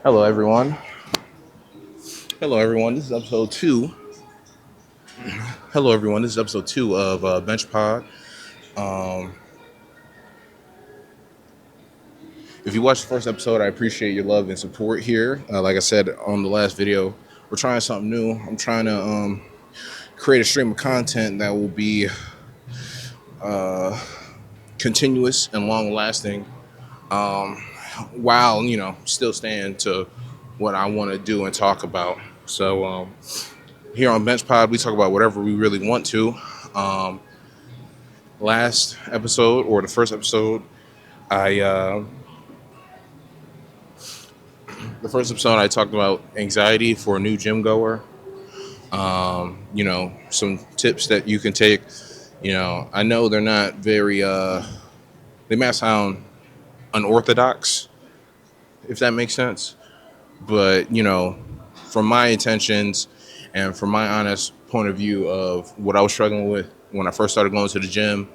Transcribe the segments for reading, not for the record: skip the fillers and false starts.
Hello, everyone. Hello, everyone. This is episode two. Hello, everyone. This is episode two of BenchPod. Um, if you watched the first episode, I appreciate your love and support here. Like I said on the last video, we're trying something new. I'm trying to create a stream of content that will be continuous and long lasting, while still staying to what I want to do and talk about. So here on BenchPod, we talk about whatever we really want to. Um, Last episode or the first episode, I the first episode I talked about anxiety for a new gym goer. Some tips that you can take. I know they're not very. They might sound unorthodox, if that makes sense. But from my intentions and from my honest point of view of what I was struggling with when I first started going to the gym,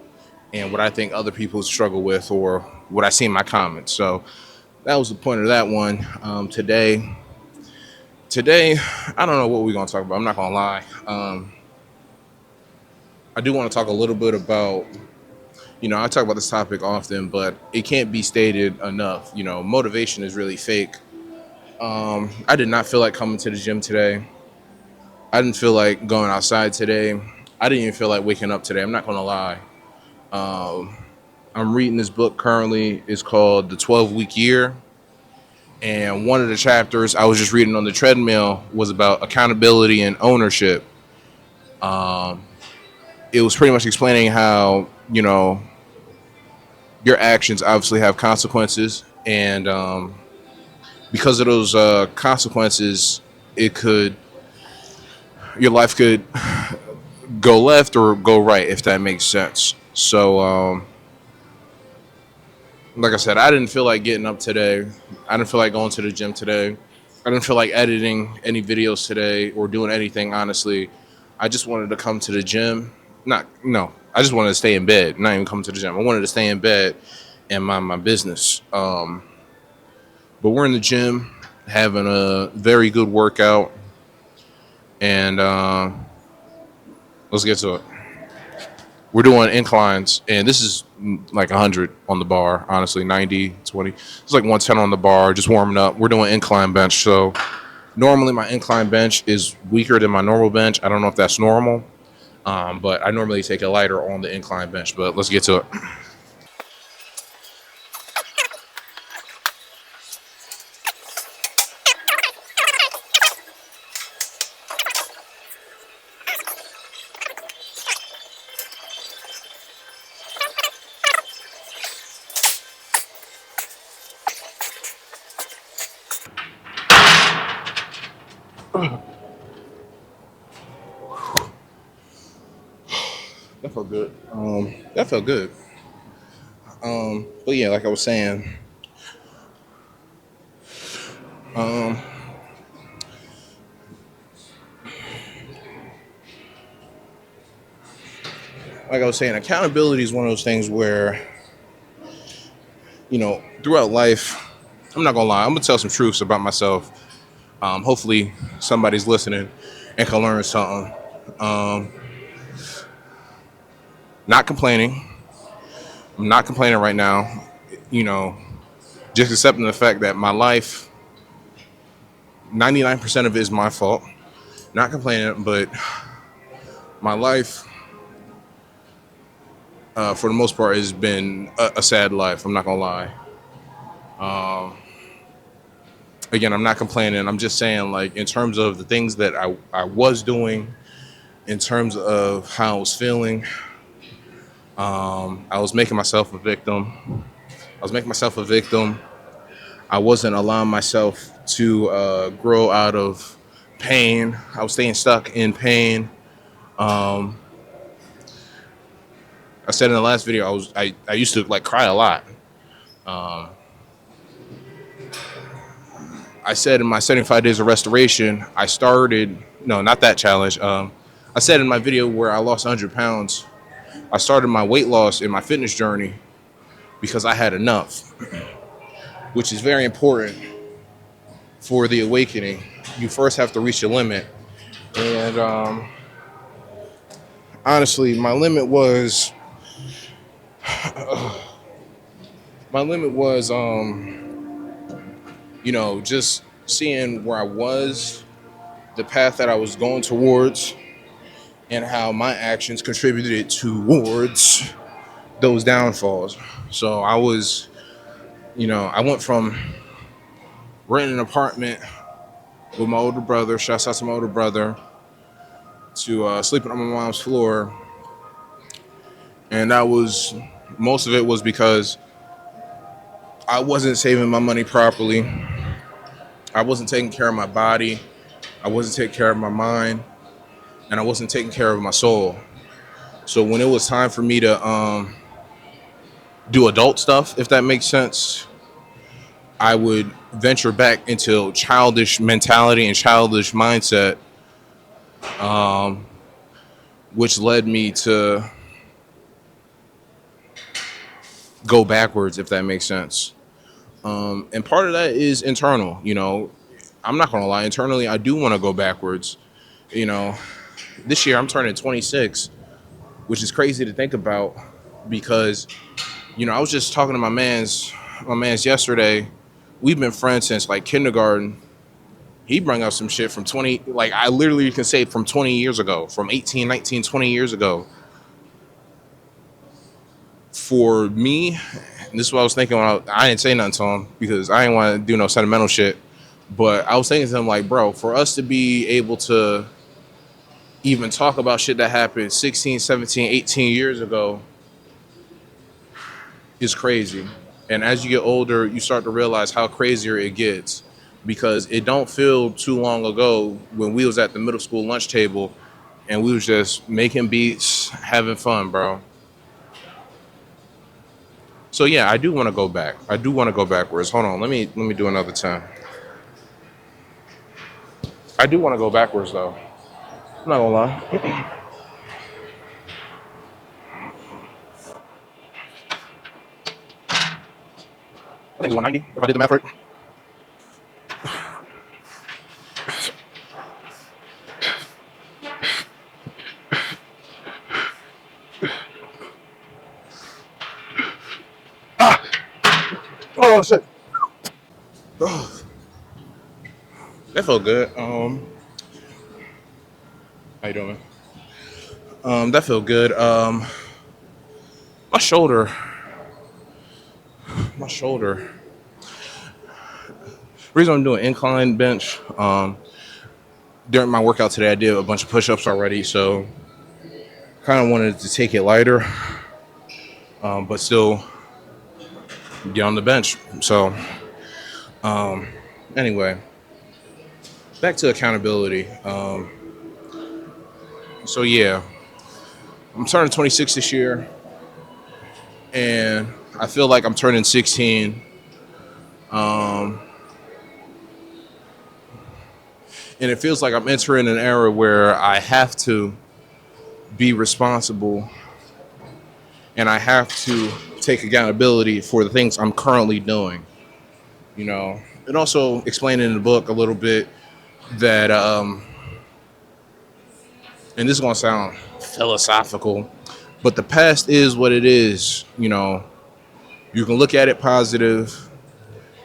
and what I think other people struggle with, or what I see in my comments. So that was the point of that one. Today, I don't know what we're gonna talk about. I'm not gonna lie. I do want to talk a little bit about, I talk about this topic often, but it can't be stated enough. Motivation is really fake. I did not feel like coming to the gym today. I didn't feel like going outside today. I didn't even feel like waking up today. I'm not gonna lie. I'm reading this book currently. It's called The 12-Week Year. And one of the chapters I was just reading on the treadmill was about accountability and ownership. It was pretty much explaining how, your actions obviously have consequences. And because of those consequences, it could, your life could go left or go right, if that makes sense. So, like I said, I didn't feel like getting up today. I didn't feel like going to the gym today. I didn't feel like editing any videos today or doing anything, honestly. I just wanted to come to the gym. Not, no, I just wanted to stay in bed, not even come to the gym. I wanted to stay in bed and mind my business. But we're in the gym having a very good workout. And let's get to it. We're doing inclines, and this is like 100 on the bar, honestly, 90, 20. It's like 110 on the bar, just warming up. We're doing incline bench. So normally my incline bench is weaker than my normal bench. I don't know if that's normal, but I normally take a lighter on the incline bench. But let's get to it. That felt good. That felt good. But yeah, like I was saying, um, accountability is one of those things where, throughout life, I'm not gonna lie, I'm gonna tell some truths about myself. Hopefully, somebody's listening and can learn something. Um, Not complaining. I'm not complaining right now. You know, just accepting the fact that my life, 99% of it is my fault. Not complaining, but my life, for the most part, has been a sad life. I'm not gonna lie. Again, I'm not complaining. I'm just saying, like, in terms of the things that I was doing, in terms of how I was feeling, I was making myself a victim. I was making myself a victim. I wasn't allowing myself to grow out of pain. I was staying stuck in pain. Um, I said in the last video, I used to like cry a lot. Um, I said in my 75 days of restoration, I started, no, not that challenge. I said in my video where I lost 100 pounds, I started my weight loss in my fitness journey because I had enough, which is very important for the awakening. You first have to reach your limit. And honestly, my limit was just seeing where I was, the path that I was going towards, and how my actions contributed towards those downfalls. So I went from renting an apartment with my older brother, shouts out to my older brother, to sleeping on my mom's floor. And most of it was because I wasn't saving my money properly. I wasn't taking care of my body. I wasn't taking care of my mind. And I wasn't taking care of my soul. So when it was time for me to do adult stuff, if that makes sense, I would venture back into childish mentality and childish mindset, which led me to go backwards, if that makes sense. And part of that is internal. I'm not gonna lie. Internally, I do want to go backwards. You know, this year I'm turning 26, which is crazy to think about because I was just talking to my man's yesterday. We've been friends since like kindergarten. He brought up some shit from 20, like I literally can say from 20 years ago, from 18, 19, 20 years ago. For me, and this is what I was thinking when I didn't say nothing to him because I didn't want to do no sentimental shit. But I was thinking to him, like, bro, for us to be able to even talk about shit that happened 16, 17, 18 years ago is crazy. And as you get older, you start to realize how crazier it gets because it don't feel too long ago when we was at the middle school lunch table and we was just making beats, having fun, bro. So yeah, I do want to go back. I do want to go backwards. Hold on, let me do another 10. I do want to go backwards though. I'm not gonna lie. I think it's 190 if I did the math right. Oh shit. That felt good. How you doing? That felt good. My shoulder, my shoulder. Reason I'm doing incline bench. During my workout today, I did a bunch of push-ups already, so kind of wanted to take it lighter, but still get on the bench. So anyway, back to accountability. So yeah, I'm turning 26 this year, and I feel like I'm turning 16. And it feels like I'm entering an era where I have to be responsible and I have to take accountability for the things I'm currently doing. It also explained in the book a little bit that, and this is going to sound philosophical, but the past is what it is. You can look at it positive,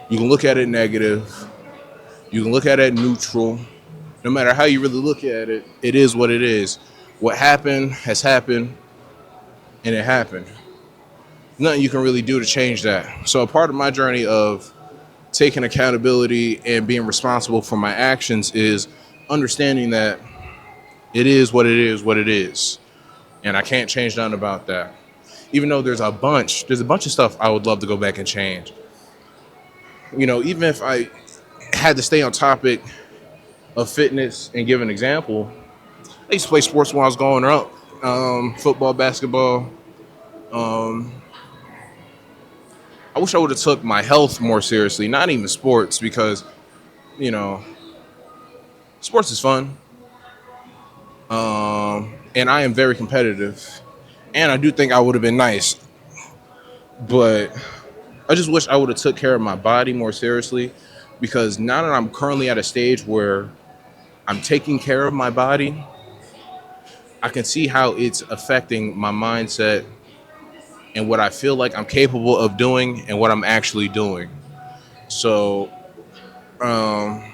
you can look at it negative, you can look at it neutral. No matter how you really look at it, it is what it is. What happened has happened, and it happened. Nothing you can really do to change that. So a part of my journey of taking accountability and being responsible for my actions is understanding that it is what it is, what it is. And I can't change nothing about that. Even though there's a bunch of stuff I would love to go back and change. Even if I had to stay on topic of fitness and give an example, I used to play sports when I was growing up. Football, basketball. I wish I would have took my health more seriously, not even sports, because, you know, sports is fun. And I am very competitive. And I do think I would have been nice. But I just wish I would have took care of my body more seriously because now that I'm currently at a stage where I'm taking care of my body, I can see how it's affecting my mindset and what I feel like I'm capable of doing and what I'm actually doing. So, a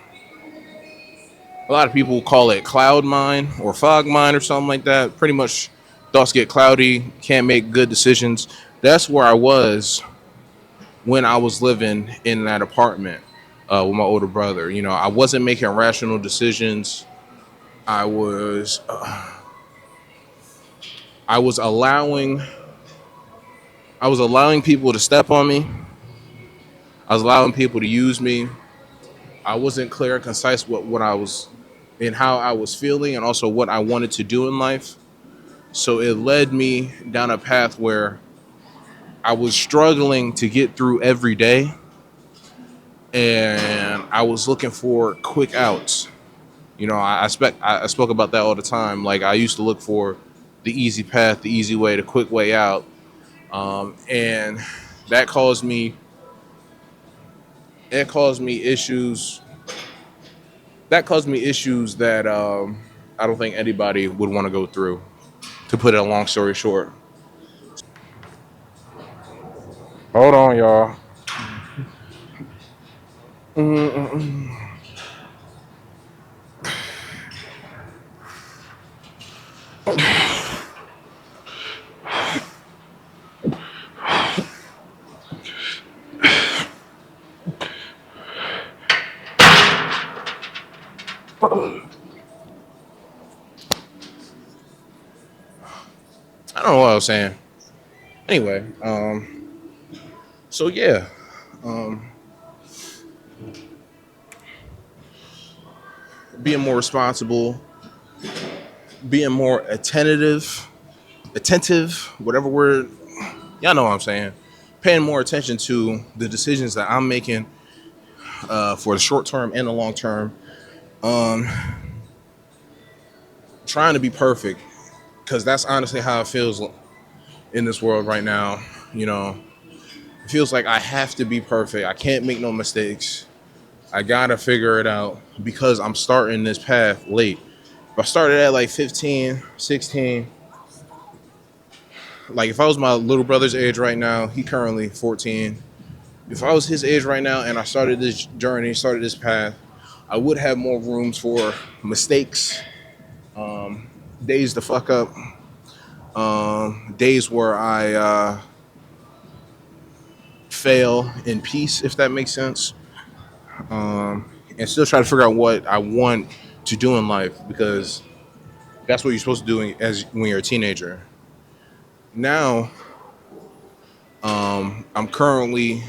lot of people call it cloud mind or fog mind or something like that. Pretty much, thoughts get cloudy, can't make good decisions. That's where I was when I was living in that apartment with my older brother. You know, I wasn't making rational decisions. I was, I was allowing, I was allowing people to step on me. I was allowing people to use me. I wasn't clear and concise what I was and how I was feeling and also what I wanted to do in life. So it led me down a path where I was struggling to get through every day and I was looking for quick outs. You know, I spoke about that all the time. Like I used to look for the easy path, the easy way, the quick way out. And that caused me it caused me issues that caused me issues that I don't think anybody would want to go through. To put it a long story short. Hold on, y'all. I don't know what I was saying. Anyway, so yeah, being more responsible, being more attentive, whatever word, y'all know what I'm saying. Paying more attention to the decisions that I'm making for the short term and the long term. Trying to be perfect because that's honestly how it feels in this world right now. You know, it feels like I have to be perfect. I can't make no mistakes. I gotta figure it out because I'm starting this path late. If I started at like 15, 16, like if I was my little brother's age right now, he currently 14. If I was his age right now and I started this journey, started this path, I would have more rooms for mistakes, days to fuck up, days where I fail in peace, if that makes sense, and still try to figure out what I want to do in life because that's what you're supposed to do as when you're a teenager. Now, I'm currently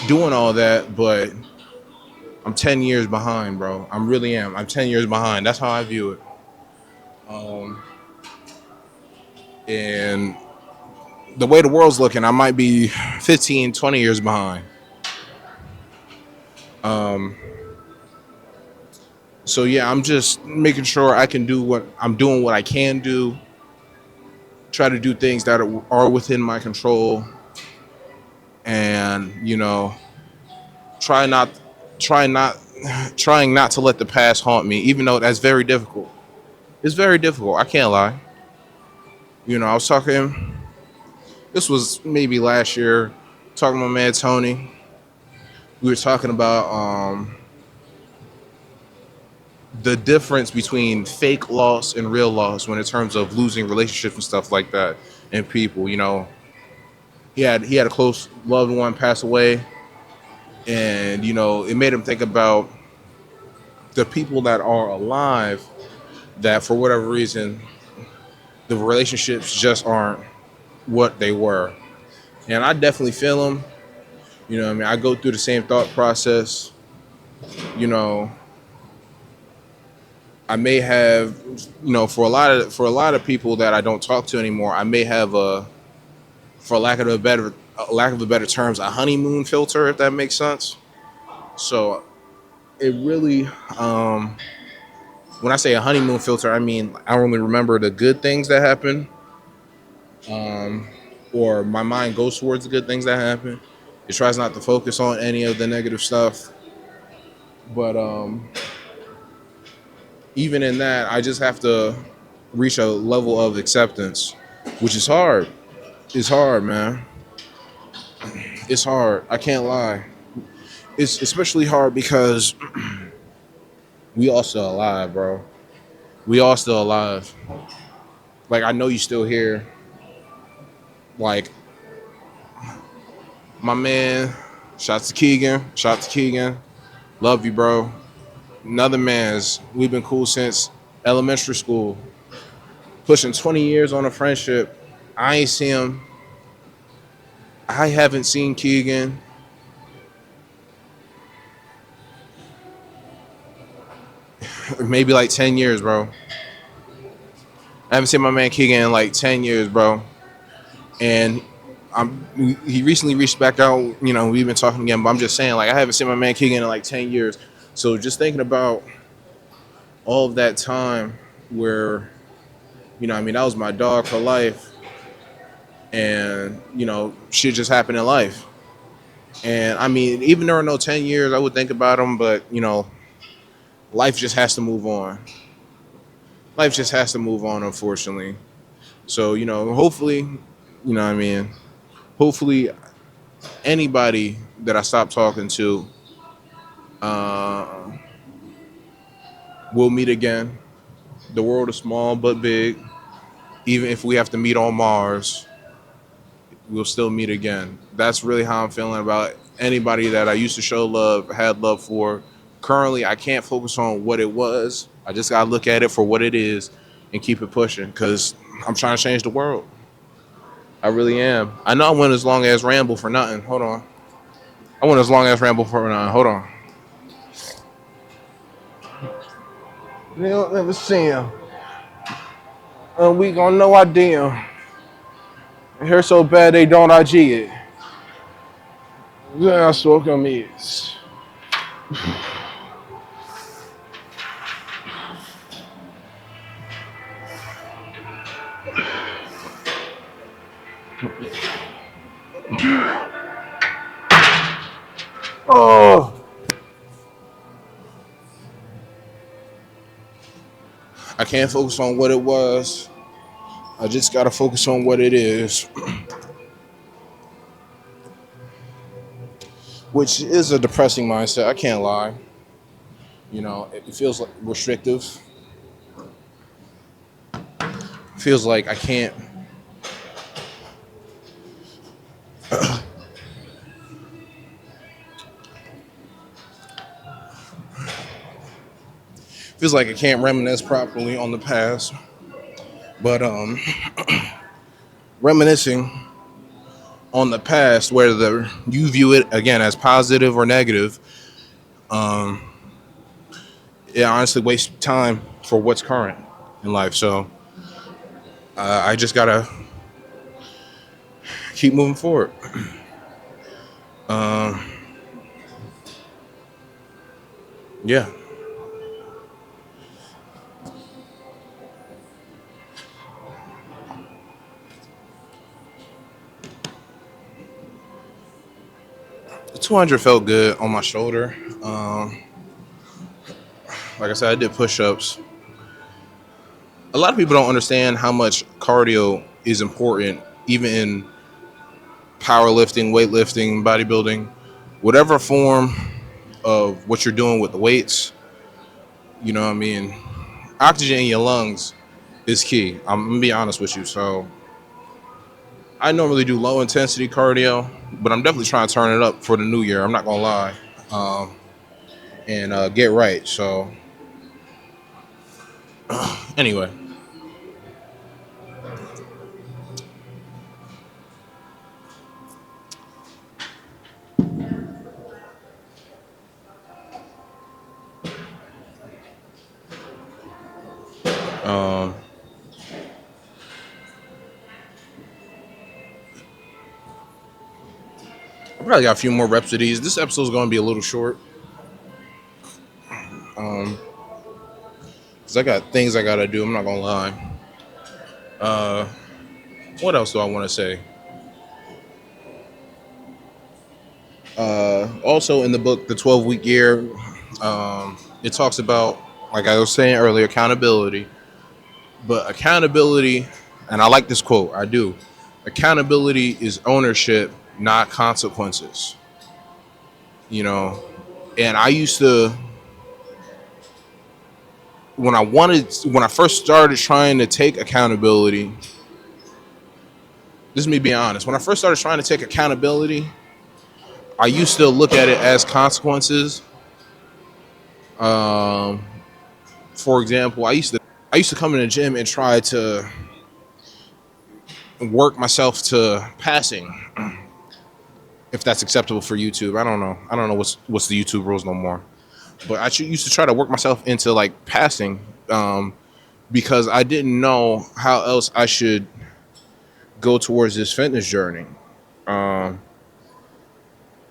doing all that, but I'm 10 years behind, bro. I really am. I'm 10 years behind. That's how I view it. And the way the world's looking, I might be 15, 20 years behind. So yeah, I'm just making sure I can do what I'm doing, what I can do. Try to do things that are within my control, and try not, try not, trying not to let the past haunt me. Even though that's very difficult. It's very difficult. I can't lie. I was talking. This was maybe last year. Talking to my man Tony. We were talking about the difference between fake loss and real loss when in terms of losing relationships and stuff like that and people. He had a close loved one pass away, and it made him think about the people that are alive that for whatever reason the relationships just aren't what they were. And I definitely feel him. What I mean, I go through the same thought process. You know, I may have, for a lot of people that I don't talk to anymore, I may have for lack of a better terms, a honeymoon filter, if that makes sense. So it really, when I say a honeymoon filter, I mean I only remember the good things that happen, or my mind goes towards the good things that happen, It tries not to focus on any of the negative stuff. But even in that, I just have to reach a level of acceptance, which is hard. It's hard, man. It's hard. I can't lie. It's especially hard because we all still alive, bro. We all still alive. Like I know you still here. Like my man, shout to Keegan. Shout to Keegan. Love you, bro. Another man's. We've been cool since elementary school. Pushing 20 years on a friendship. I ain't seen him. I haven't seen Keegan. Maybe like 10 years, bro. I haven't seen my man Keegan in like 10 years, bro. And he recently reached back out. You know, we've been talking again, but I'm just saying, like, I haven't seen my man Keegan in like 10 years. So just thinking about all of that time where, you know, I mean, that was my dog for life. And, you know, shit just happened in life. And I mean, even there are no 10 years, I would think about him, but, you know, life just has to move on. Life just has to move on, unfortunately. So, you know, hopefully, you know what I mean? Hopefully, anybody that I stop talking to uh, will meet again. The world is small but big. Even if we have to meet on Mars, we'll still meet again. That's really how I'm feeling about anybody that I used to show love, had love for. Currently, I can't focus on what it was. I just got to look at it for what it is and keep it pushing because I'm trying to change the world. I really am. I know I went as long as ramble for nothing. Hold on. I went as long as ramble for nothing. Hold on. They don't never see him. And we gonna know I DM. Hair so bad they don't IG it. Yeah, I smoke on me. Oh, I can't focus on what it was. I just gotta focus on what it is, which is a depressing mindset. I can't lie. You know, it feels like restrictive. It feels like I can't. Feels like I can't reminisce properly on the past. But reminiscing on the past, whether you view it again as positive or negative, um, it honestly wastes time for what's current in life. So I just gotta keep moving forward. Um, yeah. 200 felt good on my shoulder. Like I said, I did push-ups. A lot of people don't understand how much cardio is important, even in powerlifting, weightlifting, bodybuilding, whatever form of what you're doing with the weights. You know what I mean? Oxygen in your lungs is key. I'm gonna be honest with you. So I normally do low intensity cardio, but I'm definitely trying to turn it up for the new year. I'm not gonna lie, and get right. So anyway, um, I probably got a few more reps of these. This episode is gonna be a little short, cause I got things I gotta do. I'm not gonna lie. What else do I want to say? Also in the book, The 12-Week Year, it talks about, like I was saying earlier, accountability. But accountability, and I like this quote, I do. Accountability is ownership, not consequences. You know, and I used to, when I first started trying to take accountability, this is me being honest. When I first started trying to take accountability, I used to look at it as consequences. Um, for example, I used to come in the gym and try to work myself to passing, if that's acceptable for YouTube. I don't know. I don't know what's the YouTube rules no more. But used to try to work myself into like passing, because I didn't know how else I should go towards this fitness journey. Um,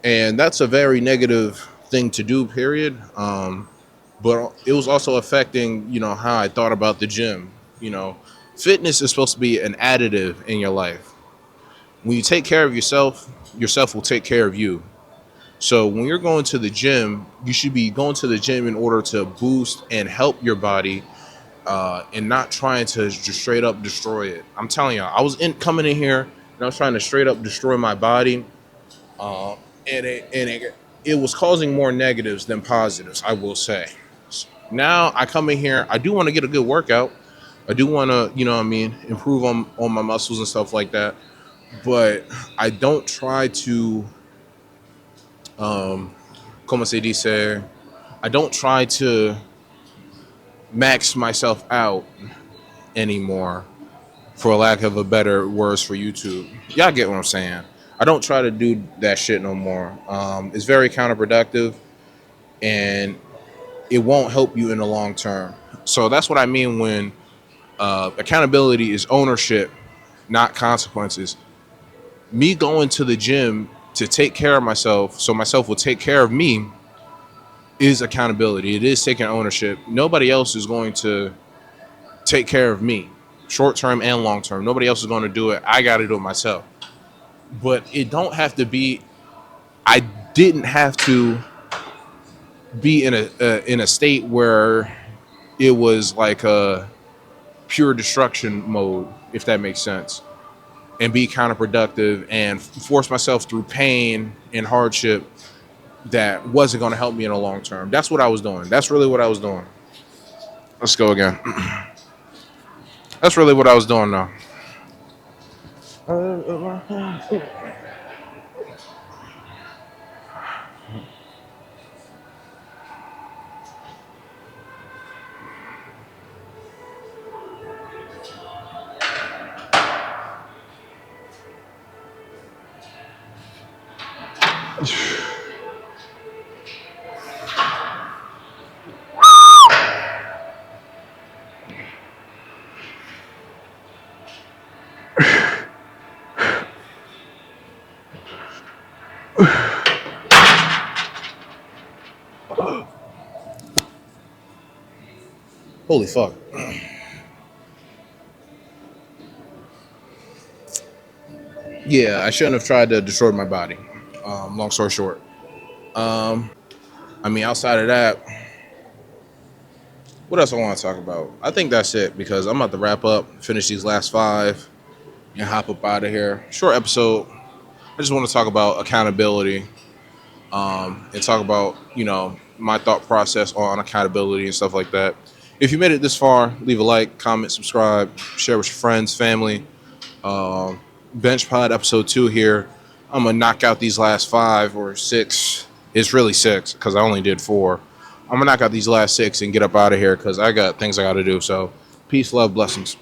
and that's a very negative thing to do, period. But it was also affecting, how I thought about the gym. You know, fitness is supposed to be an additive in your life. When you take care of yourself, yourself will take care of you. So when you're going to the gym, you should be going to the gym in order to boost and help your body, and not trying to just straight up destroy it. I'm telling you, I was coming in here and I was trying to straight up destroy my body, uh, and it was causing more negatives than positives, I will say. Now I come in here, I do want to get a good workout. I do want to, what I mean, improve on my muscles and stuff like that. But I don't try to, como se dice, I don't try to max myself out anymore, for lack of a better words for YouTube. Y'all get what I'm saying. I don't try to do that shit no more. It's very counterproductive, and it won't help you in the long term. So that's what I mean when accountability is ownership, not consequences. Me going to the gym to take care of myself, so myself will take care of me, is accountability. It is taking ownership. Nobody else is going to take care of me, short term and long term. Nobody else is going to do it. I got to do it myself. But it don't have to be. I didn't have to be in a state where it was like a pure destruction mode, if that makes sense, and be counterproductive and force myself through pain and hardship that wasn't going to help me in the long term. That's what I was doing. That's really what I was doing. Let's go again. That's really what I was doing now. Holy fuck. Yeah, I shouldn't have tried to destroy my body. Long story short. I mean, outside of that, what else I want to talk about? I think that's it, because I'm about to wrap up, finish these last five, and hop up out of here. Short episode. I just want to talk about accountability, and talk about, my thought process on accountability and stuff like that. If you made it this far, leave a like, comment, subscribe, share with your friends, family. Um, BenchPod episode 2 here. I'm gonna knock out these last 5 or 6. It's really 6 because I only did 4. I'm gonna knock out these last 6 and get up out of here because I got things I got to do. So, peace, love, blessings.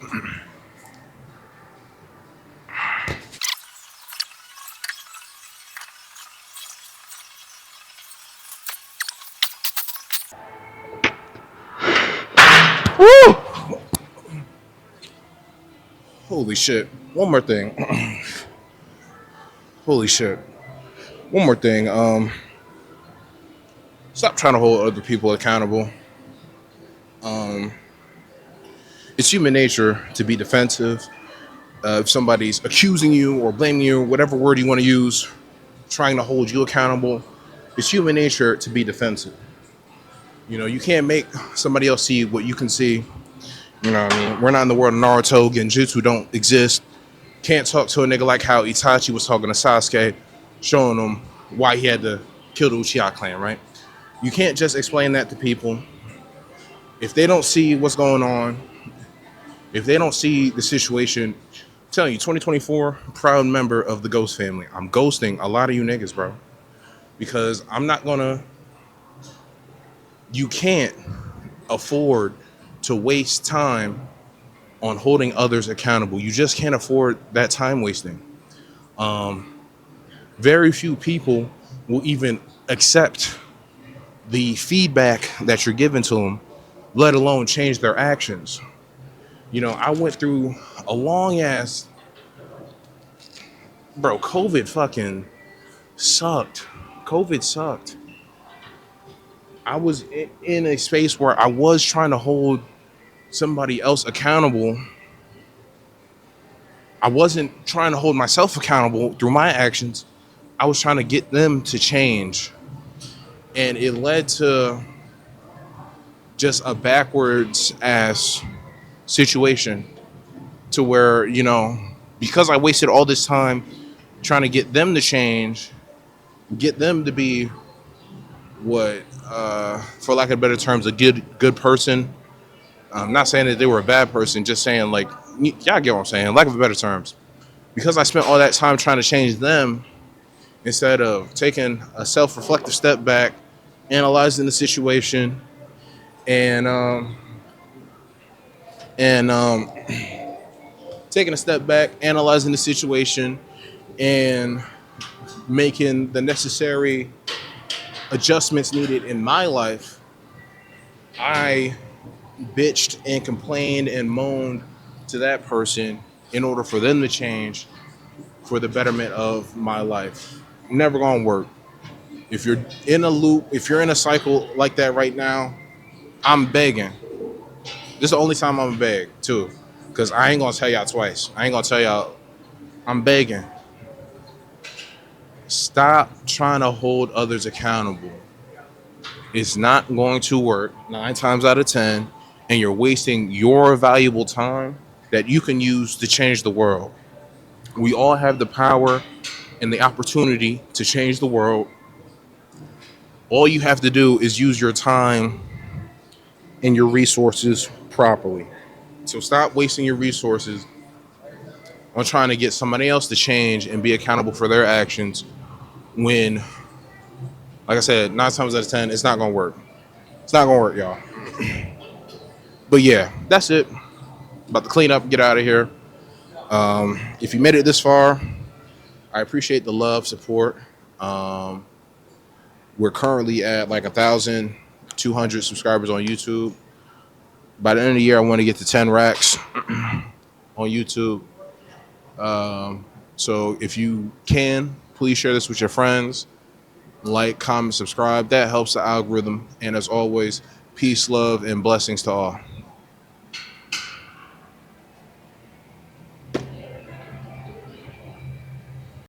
Woo! Holy shit! One more thing. Holy shit! One more thing. Stop trying to hold other people accountable. Um, it's human nature to be defensive. If somebody's accusing you or blaming you, whatever word you want to use, trying to hold you accountable. It's human nature to be defensive. You know, you can't make somebody else see what you can see. You know what I mean? We're not in the world of Naruto. Genjutsu don't exist. Can't talk to a nigga like how Itachi was talking to Sasuke, showing him why he had to kill the Uchiha clan, right? You can't just explain that to people. If they don't see what's going on, if they don't see the situation, I'm telling you, 2024, proud member of the Ghost family. I'm ghosting a lot of you niggas, bro. Because I'm not gonna, you can't afford to waste time on holding others accountable. You just can't afford that time wasting. Very few people will even accept the feedback that you're giving to them, let alone change their actions. You know, I went through a long ass, bro, COVID fucking sucked. COVID sucked. I was in a space where I was trying to hold somebody else accountable. I wasn't trying to hold myself accountable through my actions. I was trying to get them to change. And it led to just a backwards ass situation to where, you know, because I wasted all this time trying to get them to change, get them to be what, for lack of better terms, a good person. I'm not saying that they were a bad person, just saying like, y'all get what I'm saying, lack of better terms. Because I spent all that time trying to change them, instead of taking a self-reflective step back, analyzing the situation, and and taking a step back, analyzing the situation, and making the necessary adjustments needed in my life, I bitched and complained and moaned to that person in order for them to change for the betterment of my life. Never gonna work. If you're in a loop, if you're in a cycle like that right now, I'm begging. This is the only time I'm gonna beg too, because I ain't gonna tell y'all twice. I ain't gonna tell y'all. I'm begging. Stop trying to hold others accountable. It's not going to work 9 times out of 10, and you're wasting your valuable time that you can use to change the world. We all have the power and the opportunity to change the world. All you have to do is use your time and your resources properly. So stop wasting your resources on trying to get somebody else to change and be accountable for their actions when, like I said, 9 times out of 10, it's not going to work. It's not going to work, y'all. But yeah, that's it. About to clean up and get out of here. If you made it this far, I appreciate the love, support. We're currently at like 1,200 subscribers on YouTube. By the end of the year, I want to get to 10 racks on YouTube. So if you can, please share this with your friends. Like, comment, subscribe. That helps the algorithm. And as always, peace, love, and blessings to all.